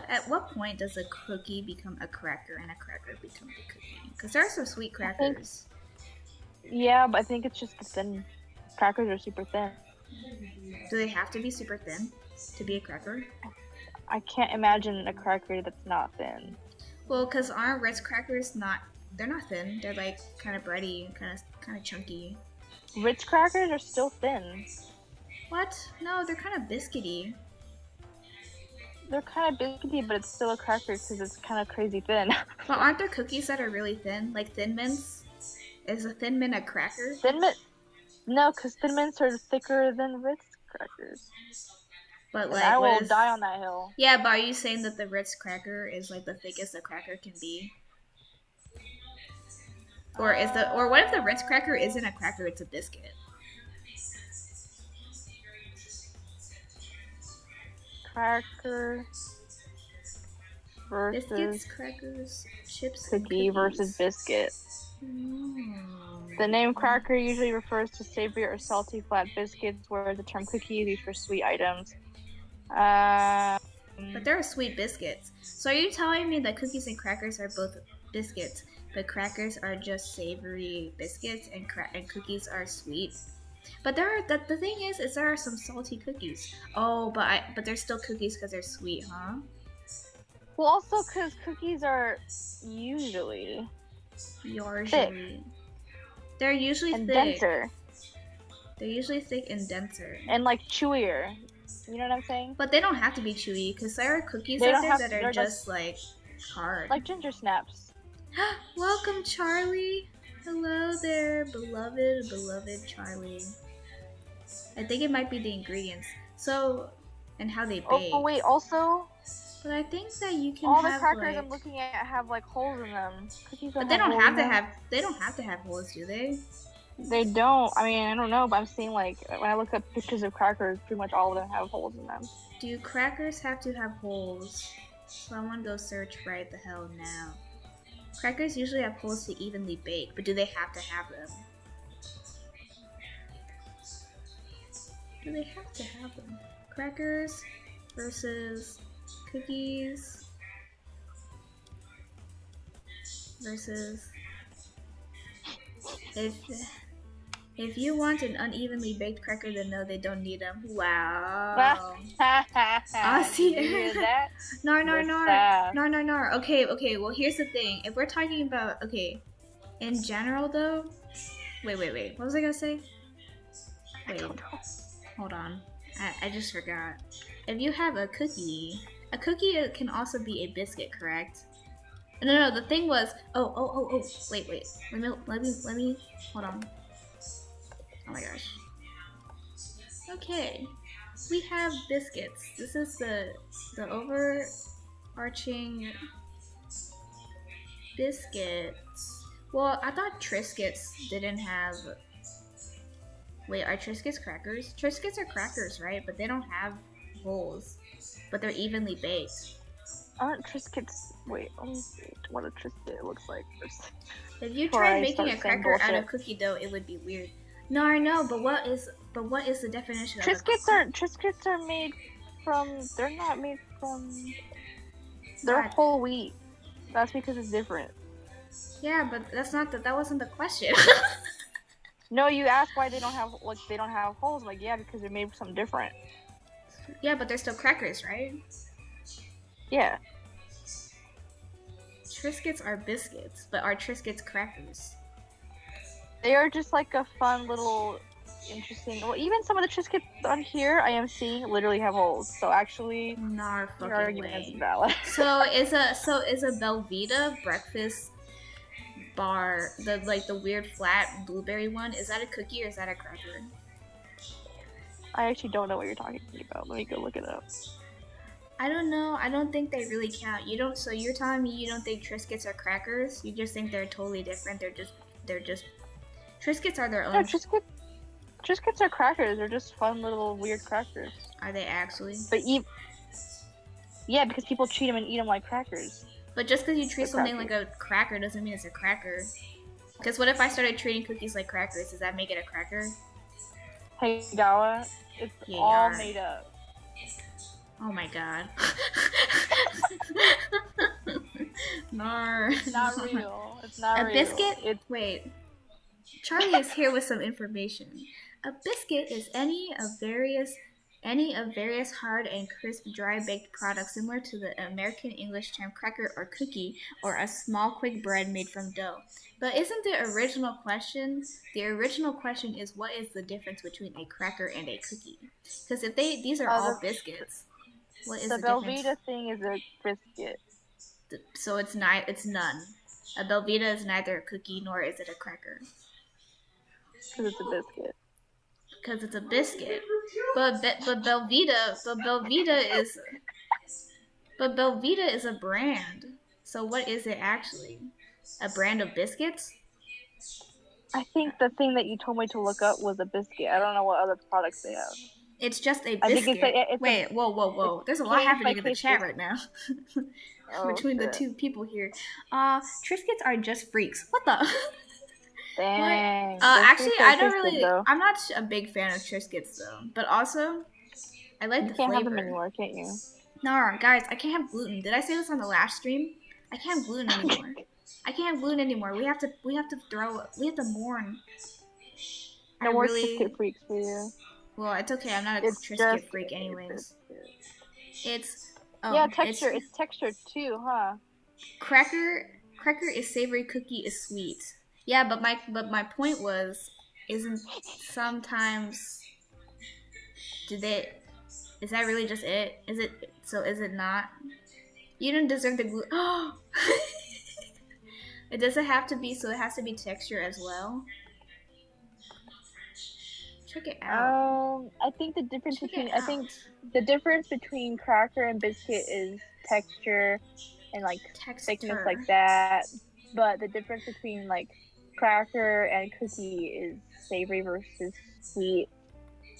At what point does a cookie become a cracker and a cracker become a cookie? Because there are some sweet crackers. Yeah, but I think it's just the thin. Crackers are super thin. Do they have to be super thin to be a cracker? I can't imagine a cracker that's not thin. Well, because aren't Ritz crackers they're not thin. They're like kind of bready, kind of chunky. Ritz crackers are still thin. What? No, they're kind of biscuity. They're kind of biscuity, but it's still a cracker because it's kind of crazy thin. But aren't there cookies that are really thin, like Thin Mints? Is a Thin Mint a cracker? Thin Mint? No, because Thin Mints are thicker than Ritz crackers. But like, I will die on that hill. Yeah, but are you saying that the Ritz cracker is like the thickest a cracker can be? Or what if the Ritz cracker isn't a cracker, it's a biscuit? Cracker versus biscuits, crackers, chips, cookie versus biscuit. The name cracker usually refers to savory or salty flat biscuits, whereas the term cookie is used for sweet items. But there are sweet biscuits. So are you telling me that cookies and crackers are both biscuits, but crackers are just savory biscuits and cookies are sweet? But the thing is there are some salty cookies. Oh, but they're still cookies because they're sweet, huh? Well, also because cookies are usually thick. They're usually and thick. denser. They're usually thick and denser. And like chewier. You know what I'm saying? But they don't have to be chewy because there are cookies out there that are just like hard. Like ginger snaps. Welcome, Charlie. Hello there, beloved Charlie. I think it might be the ingredients. So, and how they bake. Oh wait, also. But I think that you can all have the crackers like, I'm looking at have like holes in them. Cookies but they don't have to have. They don't have to have holes, do they? They don't. I mean, I don't know, but I'm seeing like when I look up pictures of crackers, pretty much all of them have holes in them. Do crackers have to have holes? Someone go search right the hell now. Crackers usually have holes to evenly bake, but do they have to have them? Do they have to have them? Crackers versus cookies versus if you want an unevenly baked cracker, then no, they don't need them. Wow. See, you hear that? No. Okay. Well, here's the thing. If we're talking about in general though. Wait. What was I gonna say? Wait. Hold on. I just forgot. If you have a cookie can also be a biscuit, correct? No. The thing was. Oh. Wait. Let me. Hold on. Oh my gosh. Okay. We have biscuits. This is the overarching biscuits. Well, I thought Triscuits didn't have. Wait, are Triscuits crackers? Triscuits are crackers, right? But they don't have holes. But they're evenly baked. Aren't Triscuits? Wait, let me see what a Triscuit looks like first. If you tried making a cracker out of cookie dough, it would be weird. No, I know, but what is the definition Triscuits are made from. They're not made from. They're whole wheat. That's because it's different. Yeah, but that wasn't the question. No, you asked why they don't have holes. Like, yeah, because they're made from something different. Yeah, but they're still crackers, right? Yeah. Triscuits are biscuits, but are Triscuits crackers? They are just like a fun little interesting. Well, even some of the Triscuits on here I am seeing literally have holes. So actually, your argument is valid. So is a Belvita breakfast bar the weird flat blueberry one? Is that a cookie or is that a cracker? I actually don't know what you're talking about. Let me go look it up. I don't know. I don't think they really count. You don't. So you're telling me you don't think Triscuits are crackers? You just think they're totally different. They're just. Triscuits are their own. No, Triscuits are crackers. They're just fun little weird crackers. Are they actually? But yeah, because people treat them and eat them like crackers. But just because you treat something like a cracker doesn't mean it's a cracker. Because what if I started treating cookies like crackers? Does that make it a cracker? Hey, Gawa, it's all made up. Oh my god. Nar. It's not real. It's not real. A biscuit? Wait. Charlie is here with some information. A biscuit is any of various hard and crisp dry baked products similar to the American English term cracker or cookie, or a small quick bread made from dough. But isn't the original question? The original question is, what is the difference between a cracker and a cookie? Because if these are all biscuits, what is the difference? The Velveeta thing is a biscuit. So it's none. A Velveeta is neither a cookie nor is it a cracker. Because it's a biscuit. Because it's a biscuit. But Velveeta is a brand. So what is it actually? A brand of biscuits? I think the thing that you told me to look up was a biscuit. I don't know what other products they have. It's just a biscuit. Wait, whoa. There's a lot happening in the chat right now. Between the two people here. Triscuits are just freaks. What the? Dang. Actually, I'm not a big fan of Triscuits though. But also, I like the flavor. You can't have them anymore, can't you? No, guys, I can't have gluten. Did I say this on the last stream? I can't have gluten anymore. I can't have gluten anymore. We have to mourn. No more Triscuit freaks for you. Well, it's okay. I'm not a Triscuit freak anyways. It's texture. It's texture too, huh? Cracker is savory, cookie is sweet. Yeah, but my point was, isn't sometimes is that really just it? Is it not? You didn't deserve the gluten. Oh! It doesn't have to be, so it has to be texture as well. Check it out. I think the difference between cracker and biscuit is texture and like thickness like that. But the difference between like cracker and cookie is savory versus sweet.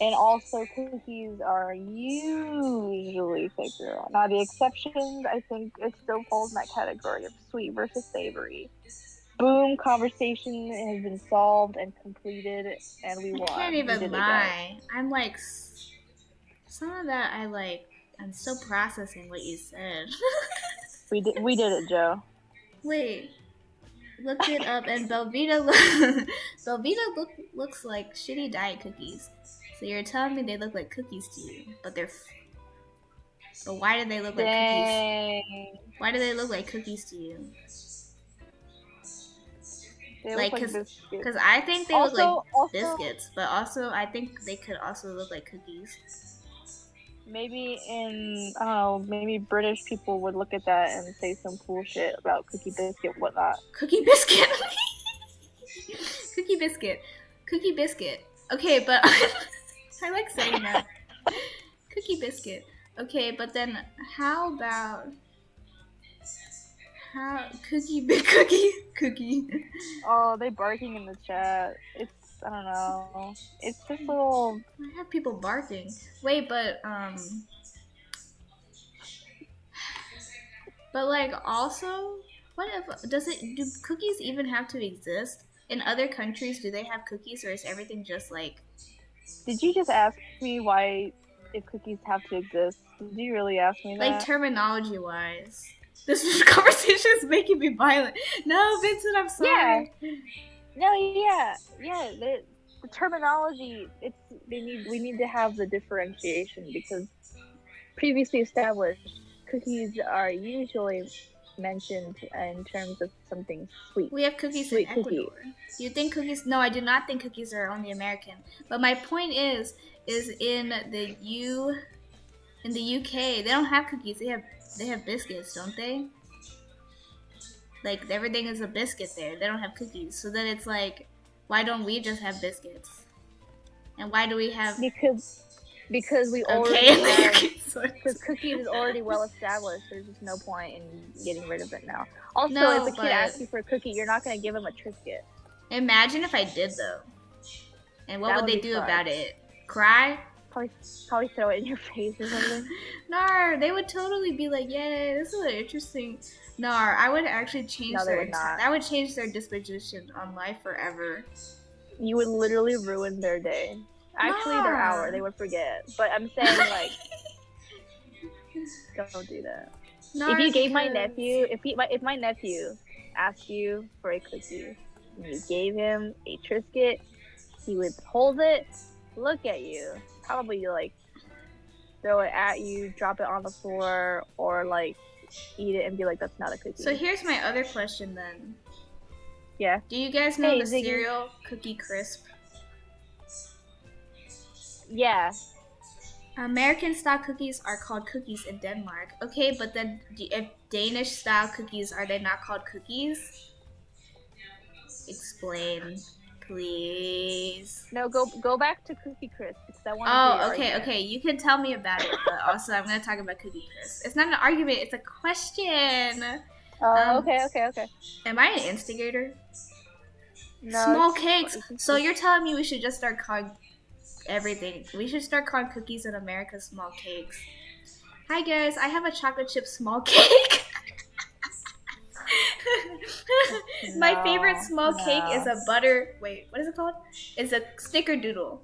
And also cookies are usually thicker. Now the exceptions, I think it still falls in that category of sweet versus savory. Boom, conversation has been solved and completed, and we won. I can't even lie. I'm like, some of that I'm still processing what you said. We did it, Joe. Wait, looked it up, and Velveeta looks like shitty diet cookies. So you're telling me they look like cookies to you, but why do they look like cookies? Why do they look like cookies to you? Because I think they look like biscuits, but also I think they could also look like cookies. Maybe maybe British people would look at that and say some cool shit about cookie biscuit, whatnot. Cookie biscuit. Cookie biscuit. Okay, but I like saying that. Cookie biscuit. Okay, but then how about cookie? Oh, they barking in the chat. I don't know. It's just little. I have people barking. Wait, but like also, what if do cookies even have to exist? In other countries, do they have cookies, or is everything just like? Did you just ask me why if cookies have to exist? Did you really ask me that? Like terminology wise. This conversation is making me violent. No, Vincent, I'm sorry. Yeah. No, yeah. The terminology. We need to have the differentiation because previously established cookies are usually mentioned in terms of something sweet. We have cookies in Ecuador. Do you think cookies? No, I do not think cookies are only American. But my point is in the UK, they don't have cookies. They have biscuits, don't they? Like everything is a biscuit there. They don't have cookies. So then it's like, why don't we just have biscuits? And why do we have? Because we already because cookies is already well established. There's just no point in getting rid of it now. Also, if a kid asks you for a cookie, you're not going to give him a Triscuit. Imagine if I did though. And what would they do about it? Cry? Probably throw it in your face or something. No, they would totally be like, "Yay, this is interesting." No, I would actually change that would change their disposition on life forever. You would literally ruin their day. Actually, their hour. They would forget. But I'm saying, like, don't do that. If you gave my nephew, if my nephew asked you for a cookie and you gave him a Triscuit, he would hold it, look at you, probably like throw it at you, drop it on the floor, or like eat it and be like, "That's not a cookie." So here's my other question then. Yeah. Do you guys know the cereal Cookie Crisp? Yeah. American style cookies are called cookies in Denmark. Okay, but then if Danish style cookies, are they not called cookies? Explain, please. No, go back to Cookie Crisp because I want to hear your argument. Okay. You can tell me about it, but also I'm going to talk about Cookie Crisp. It's not an argument, it's a question. Okay. Am I an instigator? No. Small cakes. So you're telling me we should just start calling everything. We should start calling cookies in America small cakes. Hi guys, I have a chocolate chip small cake. My favorite small cake is a butter. Wait, what is it called? It's a snickerdoodle.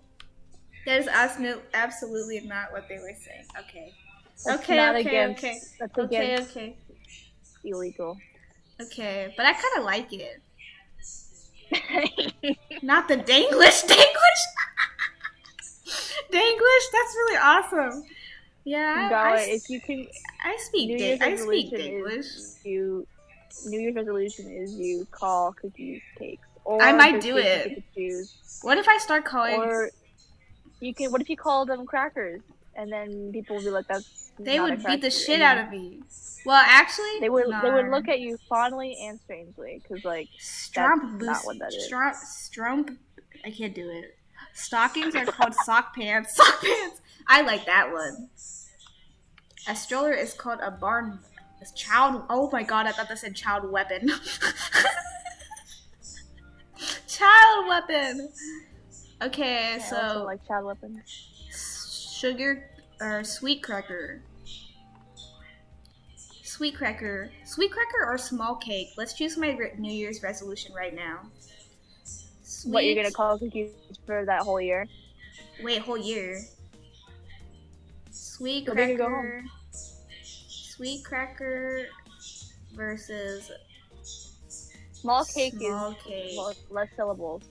That is absolutely not what they were saying. Okay. Okay. Illegal. Okay, but I kind of like it. Not the Danglish. Danglish, that's really awesome. Yeah, if you can, I speak Danglish. New Year's resolution is you call cookies cakes. Or I might do it. What if I start calling? Or what if you call them crackers, and then people will be like, "That's." They would beat the shit out of me. Well, actually, they would look at you fondly and strangely, because like that's not what that is. I can't do it. Stockings are called sock pants. Sock pants. I like that one. A stroller is called a barn. Child. Oh my god! I thought that said child weapon. Child weapon. Okay, I so also like child weapons. Sugar or sweet cracker. Sweet cracker or small cake. Let's choose my New Year's resolution right now. What you're gonna call cookies for that whole year? Wait, whole year. Sweet cracker. Sweet cracker versus small cake is less syllables.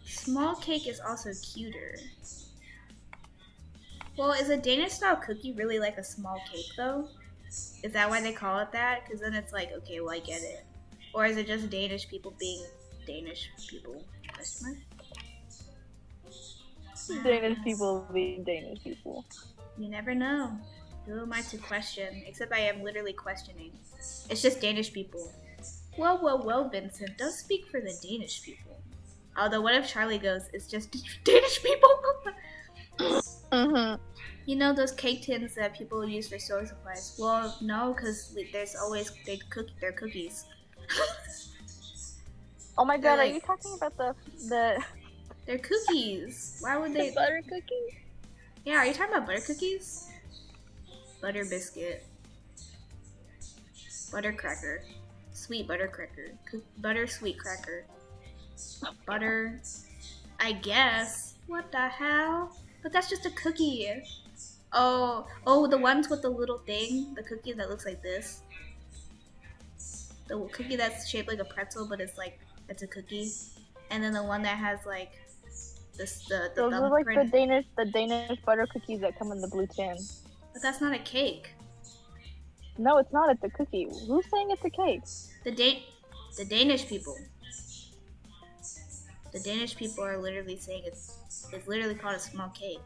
Small cake is also cuter. Well, is a Danish style cookie really like a small cake though? Is that why they call it that? Because then it's like, okay, well I get it. Or is it just Danish people being Danish people? Question mark? Danish people being Danish people. You never know. Who am I to question? Except I am literally questioning. It's just Danish people. Well, Vincent, don't speak for the Danish people. Although, what if Charlie goes, it's just Danish people? Mm-hmm. You know those cake tins that people use for sewing supplies? Well, no, because there's always, they're cookies. Oh my god, are you talking about the... They're cookies. Why would they... The butter cookies? Yeah, are you talking about butter cookies? Butter biscuit. Butter cracker. Sweet butter cracker. Butter sweet cracker. Butter... I guess. What the hell? But that's just a cookie. Oh, the ones with the little thing. The cookie that looks like this. The cookie that's shaped like a pretzel, but it's a cookie. And then the one that has like the those are like the Danish butter cookies that come in the blue tin. But that's not a cake. No, it's not. It's a cookie. Who's saying it's a cake? The Danish people. The Danish people are literally saying it's literally called a small cake.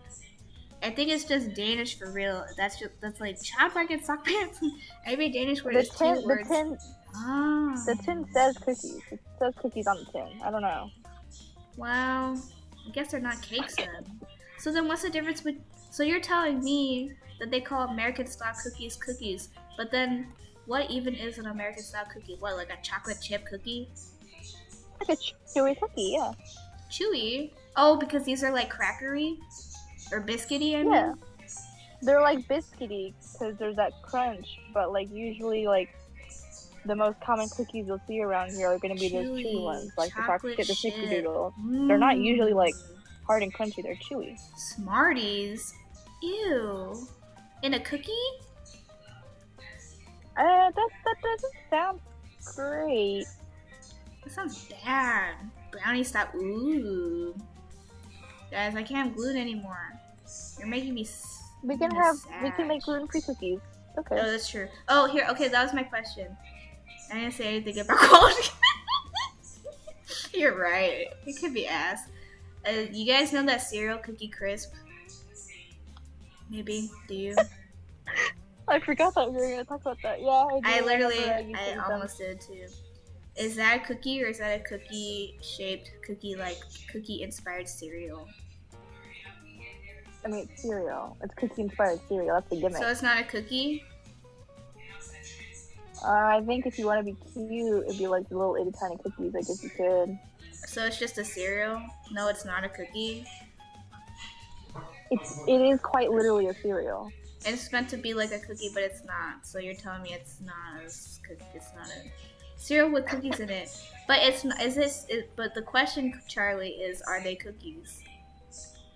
I think it's just Danish for real. That's like child bracket sock pants. Every Danish word is two words. The tin says cookies. It says cookies on the tin. I don't know. Wow. I guess they're not cakes then. So then what's the difference with... So you're telling me that they call American style cookies cookies, but then what even is an American style cookie? What, like a chocolate chip cookie? Like a chewy cookie, yeah. Chewy? Oh, because these are like crackery? Or biscuity, I mean? Yeah. They're like biscuity because there's that crunch, but like usually like the most common cookies you'll see around here are going to be those chewy ones, like the chocolate chip, the snickerdoodle. They're not usually like hard and crunchy, they're chewy. Smarties? Ew. In a cookie? great. That sounds bad. Brownie stop. Ooh. Guys, I can't have gluten anymore. You're making me We can make gluten-free cookies. Okay. Oh, that's true. Oh, here. Okay, that was my question. I didn't say anything about quality. You're right. It could be ass. You guys know that cereal, Cookie Crisp? Maybe. Do you? I forgot that we were going to talk about that. Yeah, I almost did too. Is that a cookie or is that a cookie-shaped, cookie-inspired cereal? I mean, it's cereal. It's cookie-inspired cereal. That's the gimmick. So it's not a cookie? I think if you want to be cute, it'd be like the little itty tiny cookies. I guess you could. So it's just a cereal? No, it's not a cookie? It is quite literally a cereal. It's meant to be like a cookie, but it's not. So you're telling me it's not a cereal with cookies in it. But it's not. But the question, Charlie, is: are they cookies?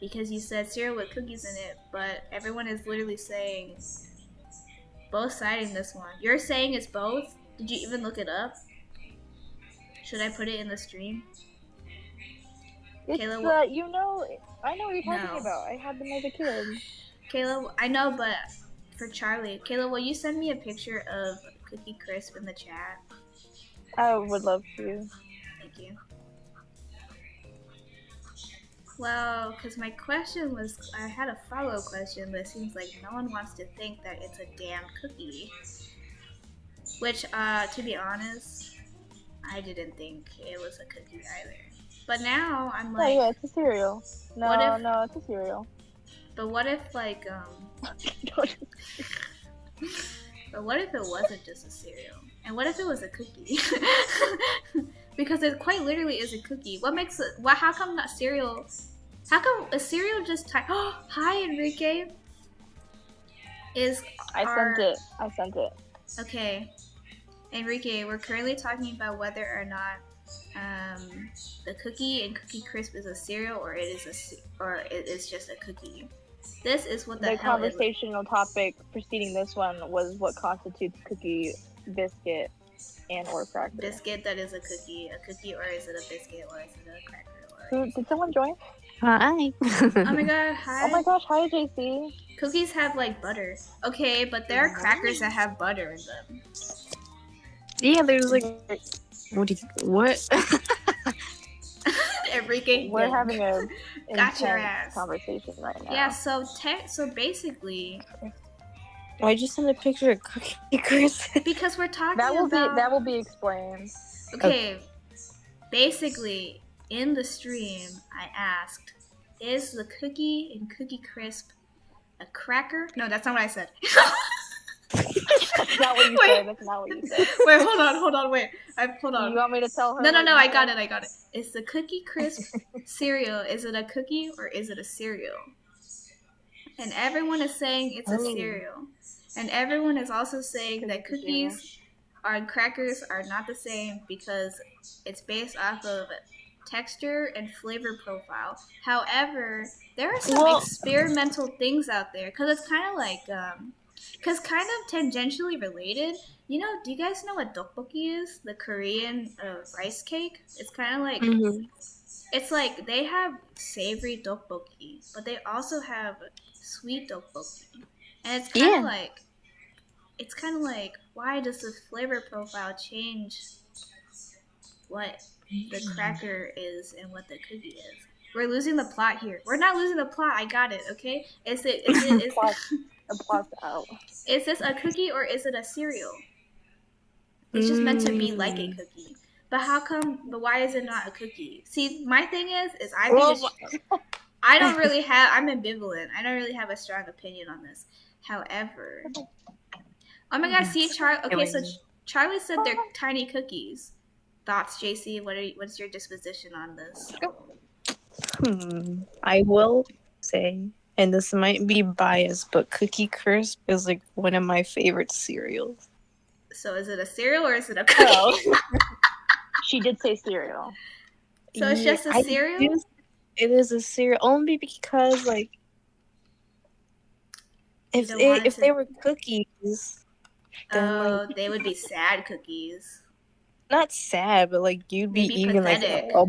Because you said cereal with cookies in it, but everyone is literally saying both siding this one. You're saying it's both? Did you even look it up? Should I put it in the stream? It's Kayla, I know what you're talking about. I had them as a kid. Kayla, I know, but for Charlie, Kayla, will you send me a picture of Cookie Crisp in the chat? I would love to. Thank you. Well, because my question was, I had a follow-up question, but it seems like no one wants to think that it's a damn cookie. Which, to be honest, I didn't think it was a cookie either. But now I'm like... Oh yeah, it's a cereal. No, it's a cereal. But what if, like, But what if it wasn't just a cereal? And what if it was a cookie? Because it quite literally is a cookie. What makes it... how come not cereal... How come a cereal just type... Oh, hi, Enrique. I sent it. Okay. Enrique, we're currently talking about whether or not the cookie and Cookie Crisp is a cereal or it is just a cookie. This is what the conversational topic preceding this one was what constitutes cookie, biscuit, and or cracker. Biscuit that is a cookie, or is it a biscuit, or is it a cracker? Did someone join? Hi. Oh my god, hi. Oh my gosh, hi JC. Cookies have like butter. Okay, but there are crackers that have butter in them. Yeah, there's like what? Enrique, we're having a intense conversation right now. Yeah, so basically, Why'd you send a picture of Cookie Crisp? Because we're talking that will be explained. Okay, basically in the stream I asked, is the cookie and Cookie Crisp a cracker? No, that's not what I said. That's not what you said. That's not what you said. Wait, hold on. Wait, hold on. You want me to tell her? No, I got it. Is the Cookie Crisp cereal, is it a cookie or is it a cereal? And everyone is saying it's a cereal. And everyone is also saying that cookies and crackers are not the same because it's based off of texture and flavor profile. However, there are some experimental things out there because it's kind of like because kind of tangentially related. You know, do you guys know what tteokbokki is? The Korean rice cake. It's kind of like it's like they have savory tteokbokki, but they also have sweet tteokbokki, and it's kind of like why does the flavor profile change what the cracker is and what the cookie is? We're losing the plot here. We're not losing the plot. I got it. Okay. Is this a cookie or is it a cereal? It's just meant to be like a cookie. But why is it not a cookie? See, my thing is I think I'm ambivalent. I don't really have a strong opinion on this. However, oh my god, see, okay, so Charlie said they're tiny cookies. Thoughts, JC? What's your disposition on this? I will say, and this might be biased, but Cookie Crisp is like one of my favorite cereals. So is it a cereal or is it a cookie? She did say cereal. So it's just a cereal? It is a cereal only because like if they were cookies, then they would be sad cookies. not sad, but like you'd be Maybe eating like pathetic. a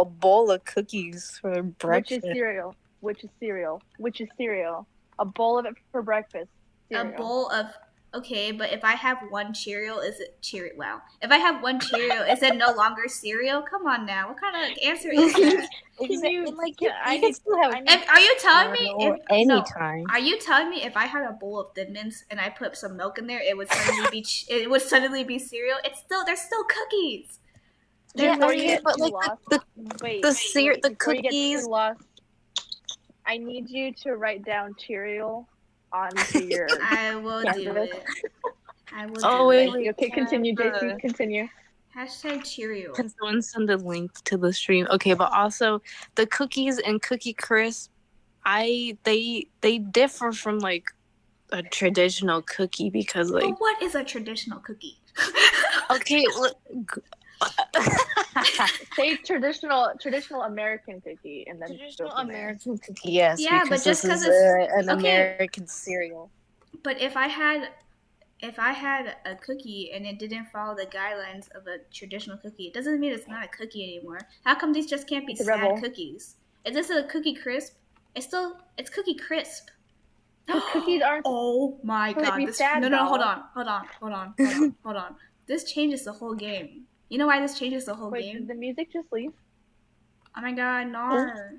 bowl of cookies for breakfast. Which is cereal. Which is cereal. Which is cereal. A bowl of it for breakfast. Cereal. A bowl of. Okay, but if I have one Cheerio, is it Cheerio? Wow. If I have one Cheerio, is it no longer cereal? Come on now. What kind of answer is that? I can still have. Are you telling me? Anytime. Are you telling me if I had a bowl of Thin Mints and I put some milk in there, it would suddenly be cereal? There's still cookies. Yeah, okay, but like the cookies. I need you to write down cereal onto your. I will do it. Wait. Okay, continue, JC. Continue. Hashtag Cheerio. Can someone send a link to the stream? Okay, but also the cookies and Cookie Crisp, they differ from like a traditional cookie because like. But what is a traditional cookie? Okay. Say traditional American cookie and then traditional American cookie. Yes. Yeah, but just because it's an American cereal. But if I had a cookie and it didn't follow the guidelines of a traditional cookie, it doesn't mean it's not a cookie anymore. How come these just can't be sad cookies? Is this a Cookie Crisp? It's Cookie Crisp. The cookies aren't. Oh my god! Hold on. This changes the whole game. You know why this changes the whole game? Did the music just leave? Oh my god, Nar.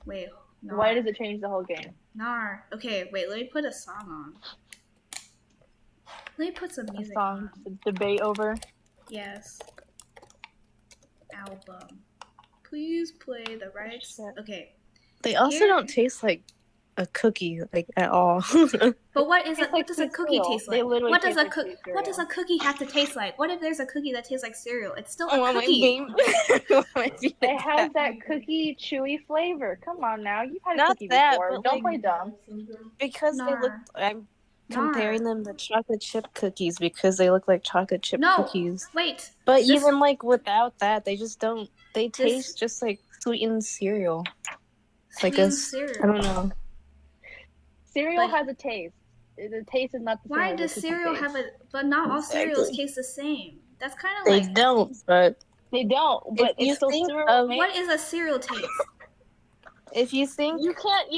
Wait, Nar. Why does it change the whole game? Nar. Okay, wait, let me put a song on. Let me put some music on. Debate over? Yes. Album. Please play the right... Okay. They also don't taste like a cookie, like, at all. But what does a cookie taste like? What does a cookie have to taste like? What if there's a cookie that tastes like cereal? It's still a cookie. It has that cookie chewy flavor. Come on now, you've had a cookie before. Don't play dumb. Because they look. I'm comparing them to chocolate chip cookies because they look like chocolate chip cookies. Wait. But even like without that, they just don't. They taste just like sweetened cereal. Sweetened cereal. I don't know. Cereal has a taste. The taste is not the same. Why does cereal have a? But not all cereals taste the same. That's kind of like. They don't, but it's still cereal. What is a cereal taste? If you think you can't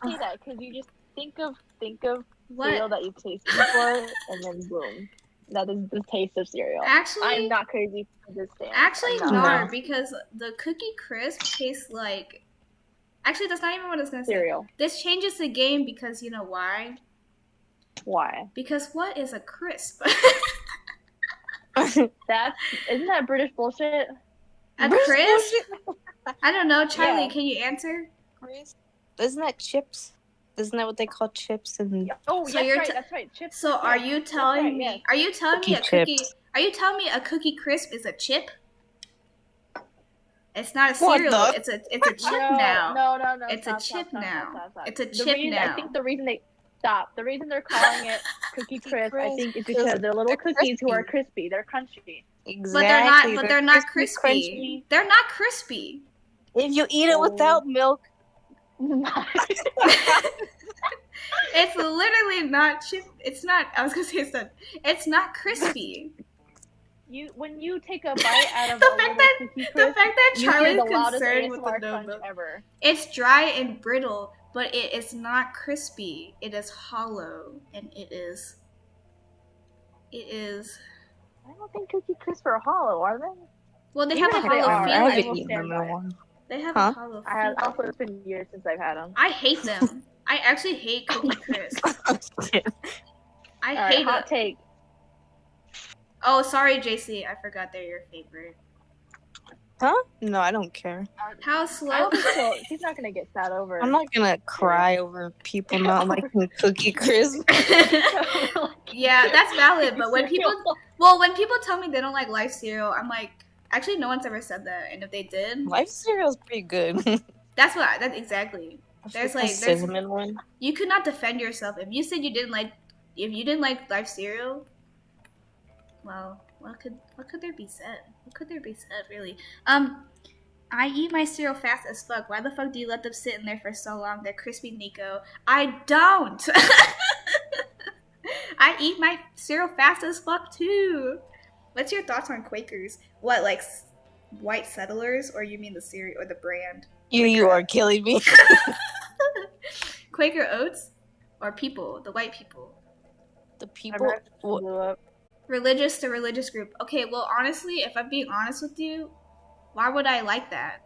say that because you just think of cereal that you've tasted before, and then boom, that is the taste of cereal. Actually, I'm not crazy for this thing. Actually, no, because the Cookie Crisp tastes like. Actually, that's not even what I was gonna say. Cereal. This changes the game because you know why? Why? Because what is a crisp? Isn't that British bullshit? A crisp? I don't know, Charlie. Yeah. Can you answer? Isn't that chips? Isn't that what they call chips? And that's right. Chips. So are you telling me? Yes. Are you telling me a cookie? Are you telling me a Cookie Crisp is a chip? It's not a cereal. It's a chip now. No. It's a chip now. It's a chip now. I think the reason they're calling it Cookie Crisp, I think, is because they're little cookies who are crispy. They're crunchy. Exactly. But they're not crispy. Crunchy. They're not crispy. If you eat it without milk. It's literally not chip. It's not. I was gonna say it's not crispy. When you take a bite out of the fact that Charlie's concerned with the milk ever. It's dry and brittle, but it is not crispy. It is hollow, and it is. I don't think Cookie Crisp are hollow, are they? Well, they have a hollow feeling. They have a hollow feeling. Also, it's been years since I've had them. I hate them. I actually hate Cookie Crisp. I hate them. Hot take. Oh, sorry, JC. I forgot they're your favorite. Huh? No, I don't care. How slow? She's not gonna get sad over it. I'm not gonna cry over people not liking Cookie Crisp. Yeah, that's valid. But when people tell me they don't like Life cereal, I'm like, actually, no one's ever said that. And if they did, Life cereal is pretty good. That's exactly. There's cinnamon one. You could not defend yourself if you said you didn't like Life cereal. Well, what could there be said? What could there be said, really? I eat my cereal fast as fuck. Why the fuck do you let them sit in there for so long? They're crispy, Nico. I don't. I eat my cereal fast as fuck too. What's your thoughts on Quakers? What, like white settlers, or you mean the cereal or the brand? You are killing me. Quaker Oats or people, the white people? The people. Religious to religious group. Okay, well, honestly, if I'm being honest with you, why would I like that?